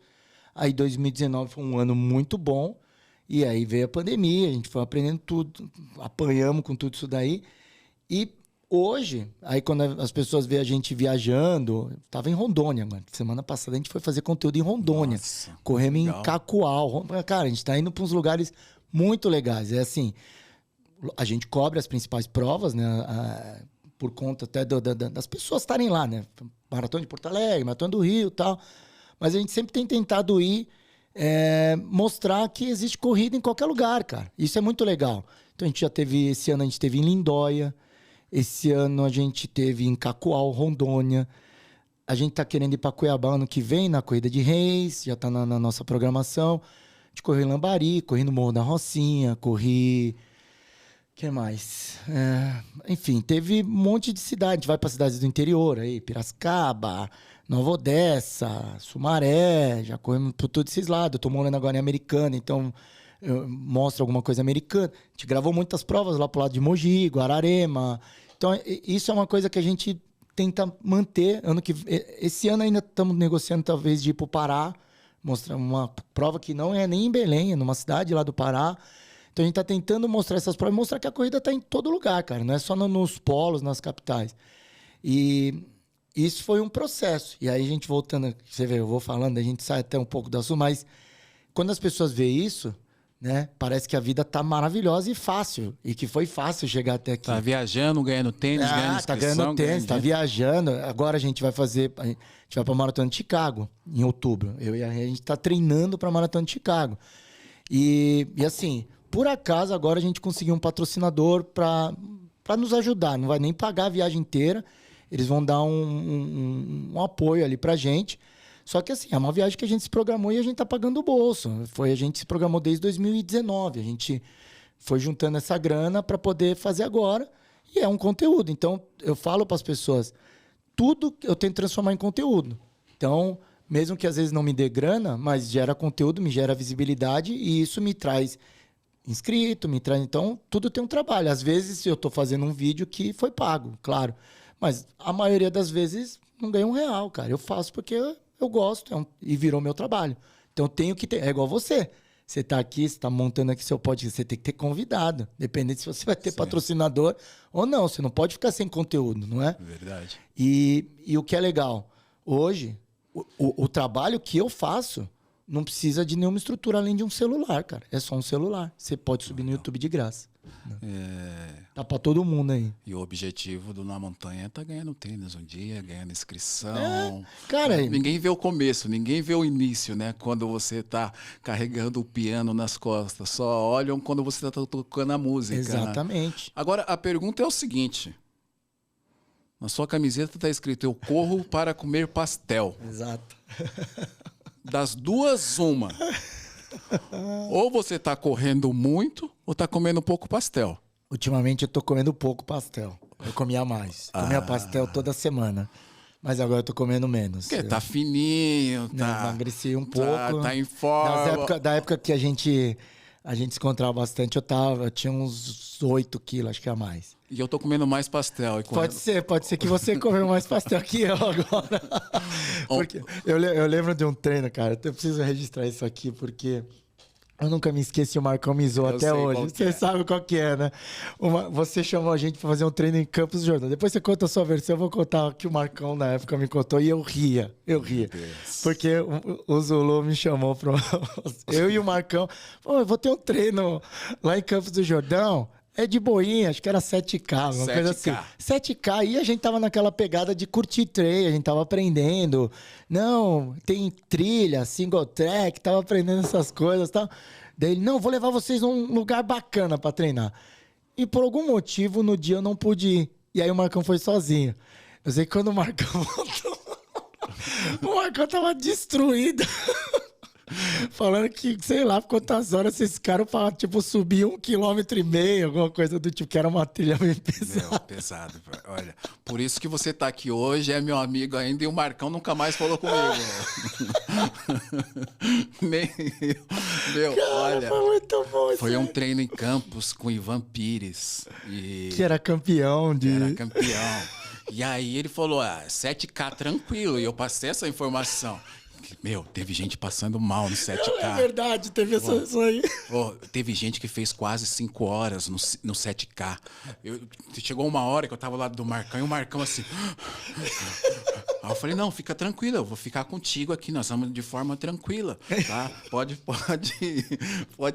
Aí 2019 foi um ano muito bom. E aí veio a pandemia, a gente foi aprendendo tudo, apanhamos com tudo isso daí. E hoje, aí quando as pessoas veem a gente viajando, tava em Rondônia, mano. Semana passada a gente foi fazer conteúdo em Rondônia. Nossa, corremos legal. Em Cacoal. Cara, a gente tá indo para uns lugares muito legais. É assim, a gente cobre as principais provas, né? Por conta até das pessoas estarem lá, né? Maratona de Porto Alegre, Maratona do Rio e tal. Mas a gente sempre tem tentado ir mostrar que existe corrida em qualquer lugar, cara. Isso é muito legal. Então a gente já teve, esse ano a gente teve em Lindóia. Esse ano a gente teve em Cacoal, Rondônia. A gente tá querendo ir para Cuiabá ano que vem, na Corrida de Reis, já tá na nossa programação. A gente correu em Lambari, corri no Morro da Rocinha, corri... O que mais? Enfim, teve um monte de cidade. A gente vai para cidades do interior, aí, Piracicaba, Nova Odessa, Sumaré, já corremos por todos esses lados. Eu tô morando agora em Americana, então... mostra alguma coisa americana. A gente gravou muitas provas lá pro lado de Mogi, Guararema. Então, isso é uma coisa que a gente tenta manter. Esse ano ainda estamos negociando, talvez, de ir pro Pará, mostrar uma prova que não é nem em Belém, é numa cidade lá do Pará. Então, a gente está tentando mostrar essas provas, mostrar que a corrida está em todo lugar, cara. Não é só nos polos, nas capitais. E isso foi um processo. E aí, a gente voltando, você vê, eu vou falando, a gente sai até um pouco do assunto, mas quando as pessoas veem isso, né? Parece que a vida tá maravilhosa e fácil. E que foi fácil chegar até aqui. Tá viajando, ganhando tênis, ganhando inscrição. Tá ganhando tênis, tá viajando. Agora a gente vai fazer... A gente vai pra Maratona de Chicago, em outubro. Eu e a gente tá treinando pra Maratona de Chicago. E assim, por acaso, agora a gente conseguiu um patrocinador pra nos ajudar. Não vai nem pagar a viagem inteira. Eles vão dar um apoio ali pra gente. Só que assim, é uma viagem que a gente se programou e a gente tá pagando o bolso. A gente se programou desde 2019. A gente foi juntando essa grana para poder fazer agora. E é um conteúdo. Então, eu falo para as pessoas, tudo eu tento transformar em conteúdo. Então, mesmo que às vezes não me dê grana, mas gera conteúdo, me gera visibilidade e isso me traz inscrito, me traz... Então, tudo tem um trabalho. Às vezes eu tô fazendo um vídeo que foi pago, claro. Mas a maioria das vezes não ganho R$1, cara. Eu faço porque... eu gosto e virou meu trabalho. Então eu tenho que ter. É igual você. Você está aqui, você está montando aqui seu podcast, você tem que ter convidado. Dependendo se você vai ter patrocinador ou não. Você não pode ficar sem conteúdo, não é? Verdade. E o que é legal, hoje, o trabalho que eu faço não precisa de nenhuma estrutura além de um celular, cara. É só um celular. Você pode subir no YouTube de graça. Tá pra todo mundo aí. E o objetivo do Na Montanha é tá ganhando tênis um dia, ganhando inscrição. Cara, ninguém vê o começo, ninguém vê o início, né? Quando você tá carregando o piano nas costas. Só olham quando você tá tocando a música. Exatamente. Né? Agora, a pergunta é o seguinte. Na sua camiseta tá escrito: eu corro para comer pastel. Exato. Das duas, uma. Ou você tá correndo muito ou tá comendo pouco pastel. Ultimamente eu tô comendo pouco pastel. Eu comia mais. Comia pastel toda semana. Mas agora eu tô comendo menos. Porque tá fininho, tá... Emagreci um pouco. Tá em forma. Da época que a gente se encontrava bastante, eu tinha uns 8 quilos, acho que a mais. E eu tô comendo mais pastel. Pode ser que você comeu mais pastel que eu agora. Porque eu lembro de um treino, cara. Eu preciso registrar isso aqui, porque eu nunca me esqueci, o Marcão me zoou até hoje. Você sabe qual que é, né? Você chamou a gente pra fazer um treino em Campos do Jordão. Depois você conta a sua versão, eu vou contar o que o Marcão na época me contou. E eu ria. Porque o Zulu me chamou pra... Eu e o Marcão... Pô, eu vou ter um treino lá em Campos do Jordão. É de boinha, acho que era 7K, uma coisa assim. 7K, e a gente tava naquela pegada de curtir trail, a gente tava aprendendo. Não, tem trilha, single track, tava aprendendo essas coisas e tal. Daí ele, não, vou levar vocês num lugar bacana pra treinar. E por algum motivo, no dia eu não pude ir. E aí o Marcão foi sozinho. Eu sei que quando o Marcão voltou... O Marcão tava destruído. Falando que, sei lá, por quantas horas esse cara para tipo, subir 1,5 km, alguma coisa do tipo, que era uma trilha meio pesada. Meu, pesado. Olha, por isso que você tá aqui hoje, é meu amigo ainda, e o Marcão nunca mais falou comigo. Nem eu. Meu, Cara, olha, foi muito bom. foi um treino em Campos com Ivan Pires. Que era campeão de... Era campeão. E aí ele falou, 7K tranquilo, e eu passei essa informação. Meu, teve gente passando mal no 7K. É verdade, teve isso aí. Teve gente que fez quase 5 horas no 7K. Chegou uma hora que eu tava lá do Marcão e o Marcão assim... Aí eu falei, não, fica tranquila, eu vou ficar contigo aqui, nós vamos de forma tranquila, tá? Pode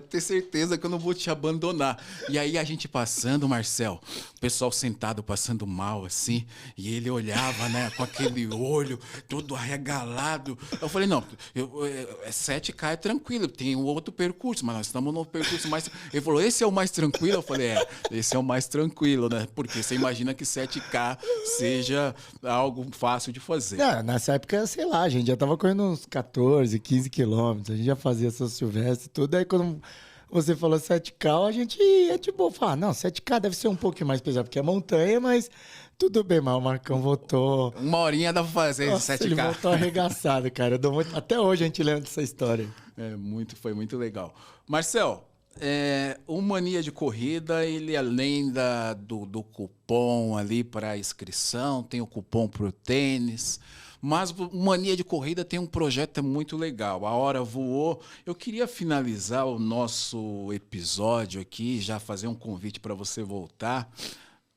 ter certeza que eu não vou te abandonar. E aí a gente passando, Marcel, o pessoal sentado passando mal, assim, e ele olhava, né, com aquele olho todo arregalado. Eu falei, não, 7K é tranquilo, tem um outro percurso, mas nós estamos no percurso mais... Ele falou, esse é o mais tranquilo? Eu falei, esse é o mais tranquilo, né? Porque você imagina que 7K seja algo fácil de fazer. Não, nessa época, sei lá, a gente já tava correndo uns 14, 15 quilômetros, a gente já fazia São Silvestre e tudo. Aí quando você falou 7K, a gente ia tipo, falar, não, 7K deve ser um pouquinho mais pesado, porque é montanha, mas tudo bem, mas o Marcão voltou... Uma horinha dá pra fazer 7K. Ele voltou arregaçado, cara. Até hoje a gente lembra dessa história. Foi muito legal. Marcel, o Mania de Corrida, ele além do cupom ali para inscrição, tem o cupom para o tênis, mas o Mania de Corrida tem um projeto muito legal. A hora voou. Eu queria finalizar o nosso episódio aqui, já fazer um convite para você voltar.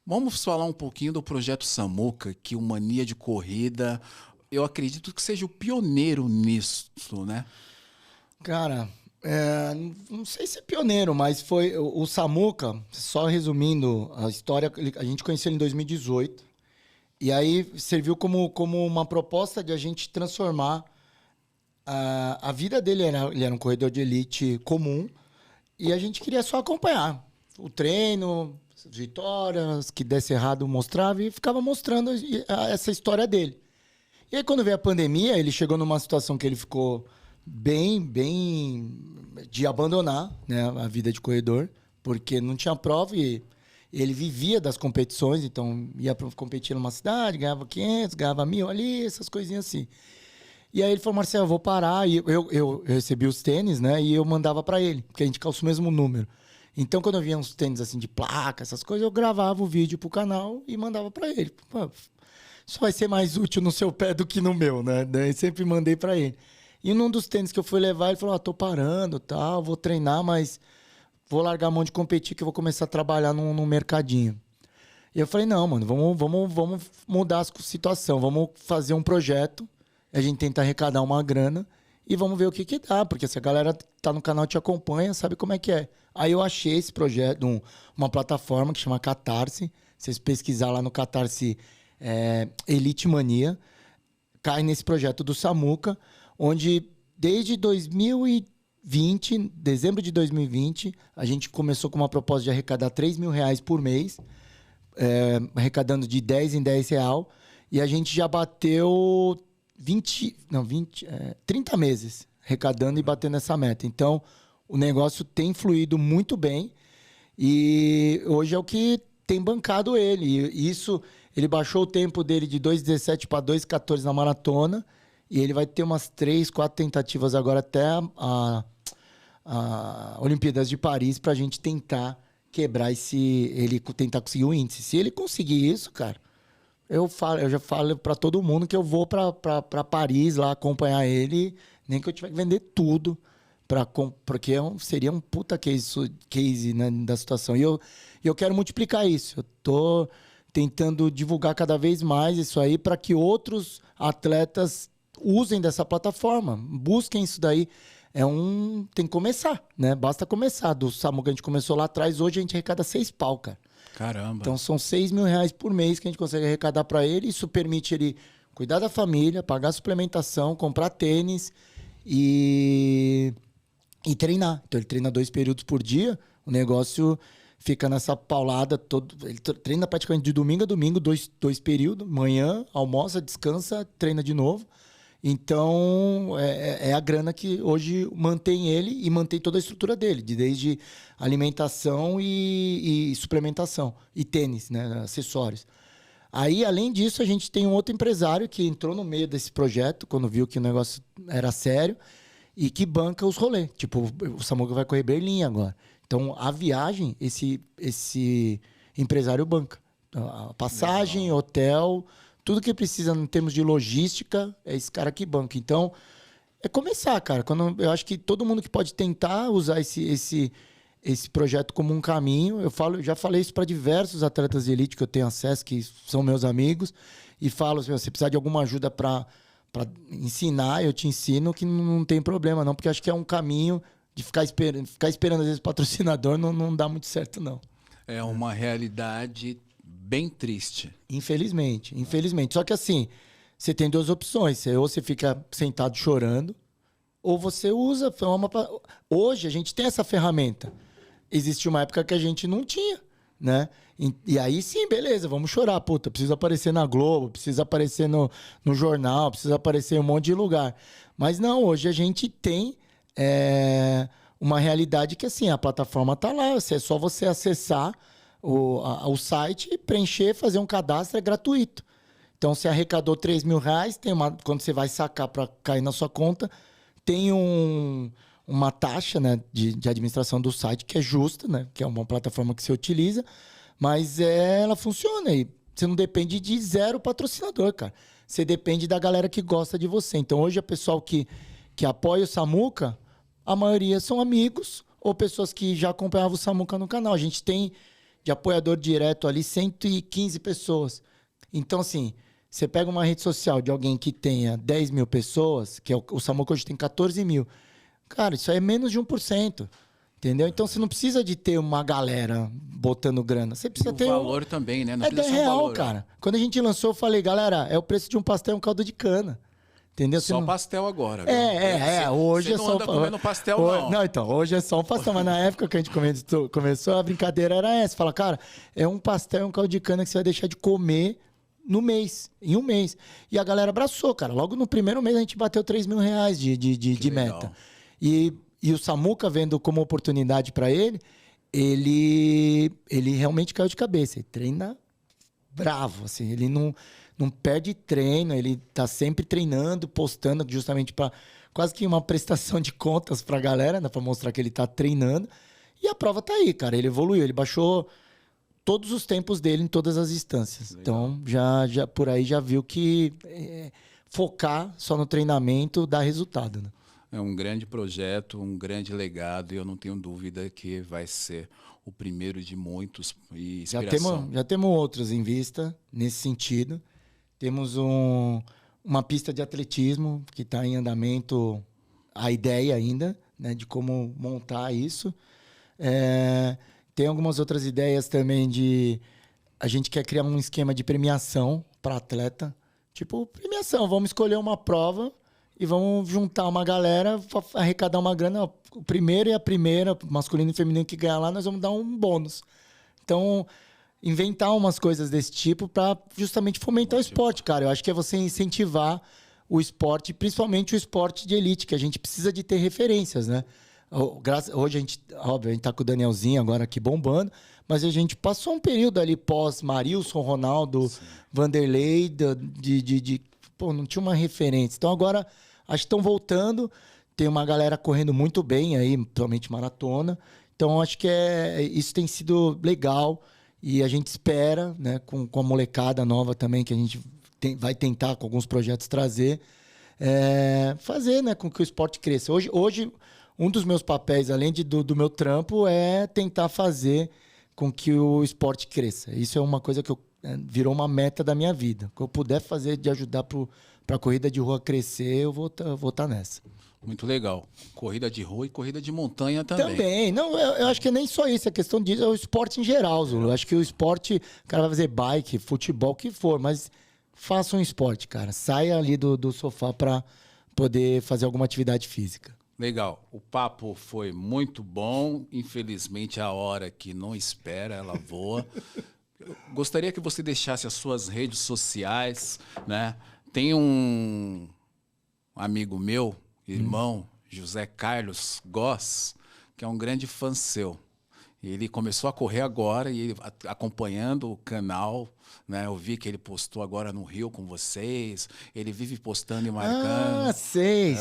Vamos falar um pouquinho do projeto Samuca, que o Mania de Corrida, eu acredito que seja o pioneiro nisso, né? Cara... não sei se é pioneiro, mas foi o Samuca, só resumindo a história, a gente conheceu ele em 2018, e aí serviu como uma proposta de a gente transformar a vida dele. Ele era um corredor de elite comum, e a gente queria só acompanhar o treino, as vitórias, que desse errado mostrava, e ficava mostrando essa história dele. E aí quando veio a pandemia, ele chegou numa situação que ele ficou... bem de abandonar, né, a vida de corredor, porque não tinha prova e ele vivia das competições, então ia competir numa cidade, ganhava 500, ganhava 1.000 ali, essas coisinhas assim. E aí ele falou, Marcelo, eu vou parar. E eu recebi os tênis, né, e eu mandava para ele, porque a gente calça o mesmo número. Então, quando eu via uns tênis assim de placa, essas coisas, eu gravava o vídeo pro canal e mandava para ele. Pô, isso vai ser mais útil no seu pé do que no meu, né? Daí sempre mandei para ele. E num dos tênis que eu fui levar, ele falou, tô parando, tal, vou treinar, mas vou largar a mão de competir que eu vou começar a trabalhar num mercadinho. E eu falei, não, mano, vamos mudar a situação, vamos fazer um projeto, a gente tenta arrecadar uma grana e vamos ver o que dá, porque se a galera tá no canal te acompanha, sabe como é que é. Aí eu achei esse projeto, uma plataforma que chama Catarse, vocês pesquisar lá no Catarse Elite Mania, cai nesse projeto do Samuca, onde desde 2020, dezembro de 2020, a gente começou com uma proposta de arrecadar R$3.000 por mês, arrecadando de 10 em 10 real, e a gente já bateu 30 meses arrecadando e batendo essa meta. Então, o negócio tem fluído muito bem e hoje é o que tem bancado ele. E isso, ele baixou o tempo dele de 2,17 para 2,14 na maratona. E ele vai ter umas 3, 4 tentativas agora até a Olimpíadas de Paris pra gente tentar quebrar ele tentar conseguir o índice. Se ele conseguir isso, cara, eu já falo pra todo mundo que eu vou pra Paris lá acompanhar ele, nem que eu tiver que vender tudo, porque seria um puta case, né, da situação. E eu quero multiplicar isso. Eu tô tentando divulgar cada vez mais isso aí para que outros atletas usem dessa plataforma, busquem isso daí. Tem que começar, né? Basta começar. Do Samuca a gente começou lá atrás, hoje a gente arrecada 6 pau, cara. Caramba. Então são R$6.000 por mês que a gente consegue arrecadar para ele. Isso permite ele cuidar da família, pagar suplementação, comprar tênis e treinar. Então ele treina 2 períodos por dia, o negócio fica nessa paulada. Ele treina praticamente de domingo a domingo, dois períodos, manhã, almoça, descansa, treina de novo. Então, é a grana que hoje mantém ele e mantém toda a estrutura dele, desde alimentação e suplementação. E tênis, né? Acessórios. Aí, além disso, a gente tem um outro empresário que entrou no meio desse projeto, quando viu que o negócio era sério, e que banca os rolês. Tipo, o Samuca vai correr Berlim agora. Então, a viagem, esse empresário banca. A passagem, legal, hotel, tudo que precisa em termos de logística, é esse cara que banca. Então, é começar, cara. Eu acho que todo mundo que pode tentar usar esse projeto como um caminho. Já falei isso para diversos atletas de elite que eu tenho acesso, que são meus amigos, e falo, se você precisar de alguma ajuda para ensinar, eu te ensino, que não tem problema não, porque acho que é um caminho de ficar esperando às vezes patrocinador, não dá muito certo não. É uma realidade bem triste. Infelizmente. Só que assim, você tem duas opções, ou você fica sentado chorando, ou você usa. Hoje a gente tem essa ferramenta. Existia uma época que a gente não tinha, né? E aí sim, beleza, vamos chorar. Puta, precisa aparecer na Globo, precisa aparecer no jornal, precisa aparecer em um monte de lugar. Mas não, hoje a gente tem uma realidade que assim, a plataforma tá lá, é só você acessar o site, preencher, fazer um cadastro, é gratuito. Então, você arrecadou R$3.000, quando você vai sacar para cair na sua conta, tem uma taxa, né, de administração do site que é justa, né, que é uma plataforma que você utiliza, mas ela funciona e você não depende de zero patrocinador, cara. Você depende da galera que gosta de você. Então, hoje, o pessoal que apoia o Samuca, a maioria são amigos ou pessoas que já acompanhavam o Samuca no canal. A gente tem de apoiador direto ali 115 pessoas. Então, assim, você pega uma rede social de alguém que tenha 10 mil pessoas, que é o Samuca hoje tem 14 mil. Cara, isso aí é menos de 1%. Entendeu? Então, você não precisa de ter uma galera botando grana. Você precisa ter... O valor também, né? Não é precisa ser real, valor, cara. Quando a gente lançou, eu falei, galera, é o preço de um pastel e um caldo de cana. Entendeu? Só pastel agora. Viu? Hoje você é não só... anda comendo pastel, não. Não, então, hoje é só um pastel. Mas na época que a gente começou, a brincadeira era essa. Fala, cara, é um pastel e um caldo de cana que você vai deixar de comer em um mês. E a galera abraçou, cara. Logo no primeiro mês a gente bateu R$3.000 de meta. E o Samuca, vendo como oportunidade para ele realmente caiu de cabeça. Ele treina bravo, assim. Ele não perde treino, ele tá sempre treinando, postando justamente para quase que uma prestação de contas para a galera, né, para mostrar que ele tá treinando. E a prova tá aí, cara. Ele evoluiu, ele baixou todos os tempos dele em todas as instâncias. Legal. Então, já por aí já viu que focar só no treinamento dá resultado, né? É um grande projeto, um grande legado, e eu não tenho dúvida que vai ser o primeiro de muitos e inspiração. Já temos outros em vista nesse sentido. Temos uma pista de atletismo que está em andamento, a ideia ainda, né, de como montar isso. Tem algumas outras ideias também a gente quer criar um esquema de premiação para atleta. Tipo, premiação, vamos escolher uma prova e vamos juntar uma galera, arrecadar uma grana. O primeiro e a primeira, masculino e feminino, que ganhar lá, nós vamos dar um bônus. Então, inventar umas coisas desse tipo para justamente fomentar o esporte, cara. Eu acho que é você incentivar o esporte, principalmente o esporte de elite, que a gente precisa de ter referências, né? Hoje a gente tá com o Danielzinho agora aqui bombando, mas a gente passou um período ali pós Marilson, Ronaldo, sim, Vanderlei, pô, não tinha uma referência. Então agora acho que estão voltando, tem uma galera correndo muito bem aí, principalmente maratona. Então acho que isso tem sido legal. E a gente espera, né, com a molecada nova também, que a gente vai tentar com alguns projetos trazer, fazer, né, com que o esporte cresça. Hoje um dos meus papéis, além do meu trampo, é tentar fazer com que o esporte cresça. Isso é uma coisa que virou uma meta da minha vida. O que eu puder fazer de ajudar para a corrida de rua crescer, eu vou tá nessa. Muito legal. Corrida de rua e corrida de montanha também. Também. Não, eu acho que nem só isso. A questão disso é o esporte em geral, Zulu. Eu acho que o esporte, o cara vai fazer bike, futebol, o que for, mas faça um esporte, cara. Saia ali do sofá para poder fazer alguma atividade física. Legal. O papo foi muito bom. Infelizmente, a hora que não espera, ela voa. Eu gostaria que você deixasse as suas redes sociais, né? Tem amigo meu, irmão, José Carlos Goss, que é um grande fã seu. Ele começou a correr agora e acompanhando o canal, né? Eu vi que ele postou agora no Rio com vocês. Ele vive postando e marcando. Ah, sei.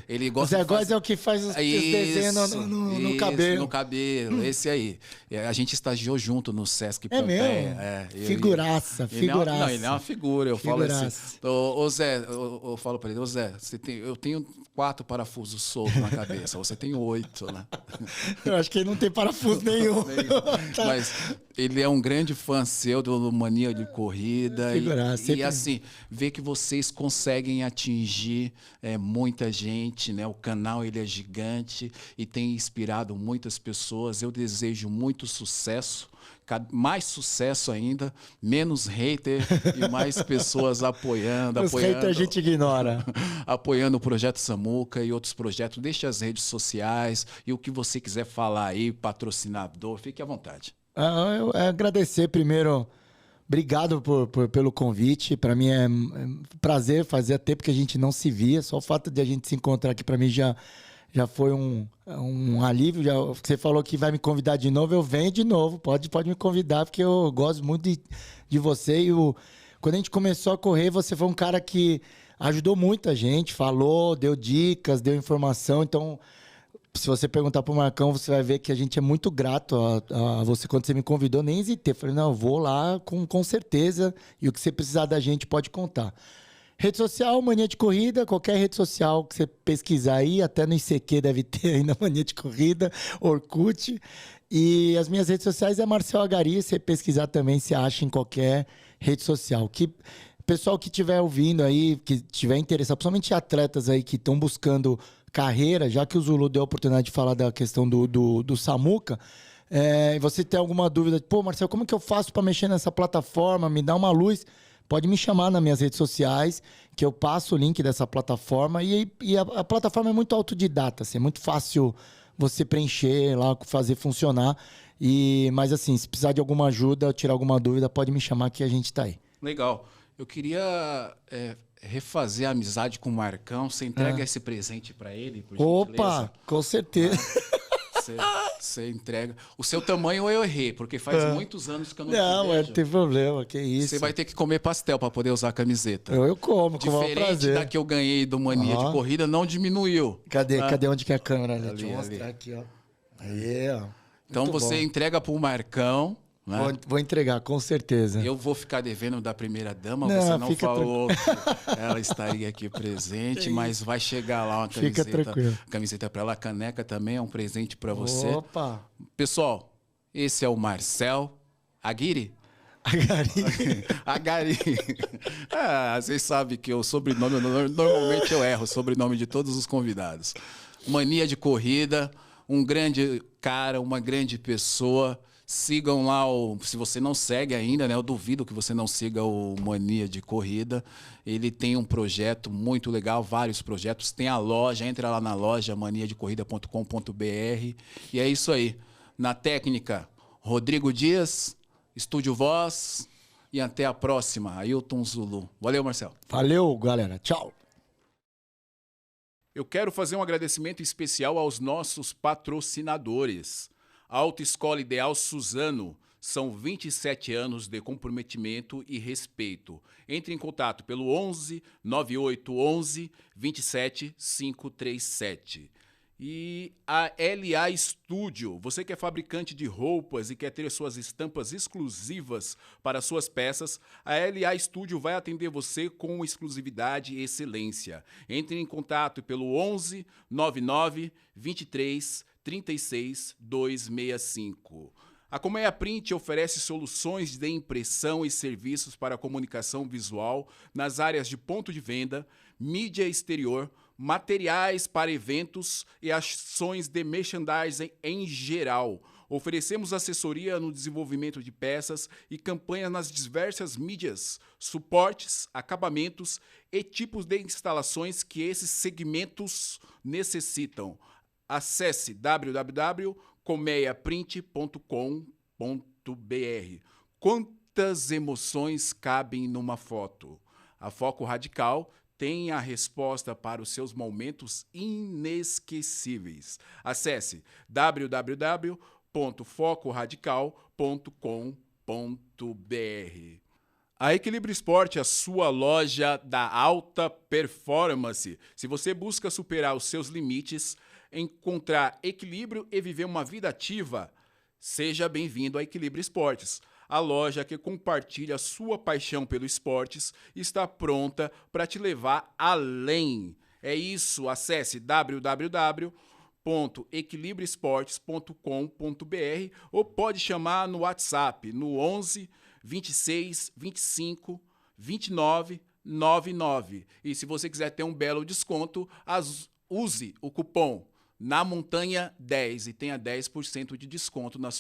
Ele O gosta Zé de fazer... Góes é o que faz os desenhos no cabelo. No cabelo, esse aí. A gente estagiou junto no Sesc É Pompeia. mesmo? Figuraça. Ele é uma figura. Eu falo assim, ô Zé, eu falo para ele, ô Zé, eu tenho 4 parafusos soltos na cabeça, você tem 8, né? Eu acho que ele não tem parafuso nenhum. Mas ele é um grande fã seu do Mania de Corrida. E assim, ver que vocês conseguem atingir muita gente, né? O canal ele é gigante e tem inspirado muitas pessoas. Eu desejo muito sucesso. Mais sucesso ainda, menos hater e mais pessoas apoiando. Os haters a gente ignora. Apoiando o Projeto Samuca e outros projetos. Deixe as redes sociais e o que você quiser falar aí, patrocinador, fique à vontade. Eu agradecer primeiro, obrigado pelo convite. Para mim é um prazer, fazia tempo que a gente não se via. Só o fato de a gente se encontrar aqui para mim já foi um alívio. Você falou que vai me convidar de novo, eu venho de novo. Pode me convidar, porque eu gosto muito de você. Quando a gente começou a correr, você foi um cara que ajudou muita gente, falou, deu dicas, deu informação. Então, se você perguntar pro Marcão, você vai ver que a gente é muito grato a você. Quando você me convidou, nem hesitei. Falei, não, eu vou lá com certeza. E o que você precisar da gente, pode contar. Rede social, Mania de Corrida, qualquer rede social que você pesquisar aí, até no ICQ deve ter ainda Mania de Corrida, Orkut. E as minhas redes sociais é Marcel Agari, você pesquisar também, você acha em qualquer rede social. Pessoal que estiver ouvindo aí, que tiver interessado, principalmente atletas aí que estão buscando carreira, já que o Zulu deu a oportunidade de falar da questão do Samuca, e você tem alguma dúvida, pô, Marcel, como que eu faço para mexer nessa plataforma? Me dá uma luz. Pode me chamar nas minhas redes sociais, que eu passo o link dessa plataforma. E a plataforma é muito autodidata, assim, é muito fácil você preencher lá, fazer funcionar. Mas assim, se precisar de alguma ajuda, tirar alguma dúvida, pode me chamar que a gente está aí. Legal. Eu queria refazer a amizade com o Marcão. Você entrega esse presente para ele, por gentileza? Opa, com certeza. Você entrega. O seu tamanho eu errei, porque faz muitos anos que eu não te vejo. Não tem problema, que isso. Você vai ter que comer pastel para poder usar a camiseta. Eu como, com o maior prazer. Diferente da que eu ganhei do Mania de Corrida, não diminuiu. Cadê onde que é a câmera? Ali, Deixa eu mostrar aqui, ó. Aí, ó. Então Muito você bom. entrega pro Marcão. Né? Vou entregar, com certeza. Eu vou ficar devendo da primeira dama. Não, você não fica falou que ela estaria aqui presente, mas vai chegar lá uma camiseta. Fica tranquilo. Camiseta para ela, a caneca também é um presente para você. Opa! Pessoal, esse é o Marcel Aguirre. Agari. Vocês sabem que o sobrenome, normalmente eu erro o sobrenome de todos os convidados. Mania de Corrida, um grande cara, uma grande pessoa. Sigam lá, se você não segue ainda, né? Eu duvido que você não siga o Mania de Corrida. Ele tem um projeto muito legal, vários projetos. Tem a loja, entra lá na loja maniadecorrida.com.br. E é isso aí. Na técnica, Rodrigo Dias, Estúdio Voz. E até a próxima, Ailton Zulu. Valeu, Marcel. Valeu, galera. Tchau. Eu quero fazer um agradecimento especial aos nossos patrocinadores. Autoescola Ideal Suzano, são 27 anos de comprometimento e respeito. Entre em contato pelo 11 9811 27 537. E a LA Studio, você que é fabricante de roupas e quer ter suas estampas exclusivas para suas peças, a LA Studio vai atender você com exclusividade e excelência. Entre em contato pelo 11 99 23 36 265. A Colmeia Print oferece soluções de impressão e serviços para comunicação visual nas áreas de ponto de venda, mídia exterior, materiais para eventos e ações de merchandising em geral. Oferecemos assessoria no desenvolvimento de peças e campanhas nas diversas mídias, suportes, acabamentos e tipos de instalações que esses segmentos necessitam. Acesse www.colmeiaprint.com.br. Quantas emoções cabem numa foto? A Foco Radical tem a resposta para os seus momentos inesquecíveis. Acesse www.focoradical.com.br. A Equilíbrio Esporte é a sua loja da alta performance. Se você busca superar os seus limites, encontrar equilíbrio e viver uma vida ativa, seja bem-vindo a Equilíbrio Esportes. A loja que compartilha sua paixão pelos esportes está pronta para te levar além. É isso, acesse www.equilibrioesportes.com.br ou pode chamar no WhatsApp no 11 26 25 29 99. E se você quiser ter um belo desconto, use o cupom Na Montanha 10 e tenha 10% de desconto na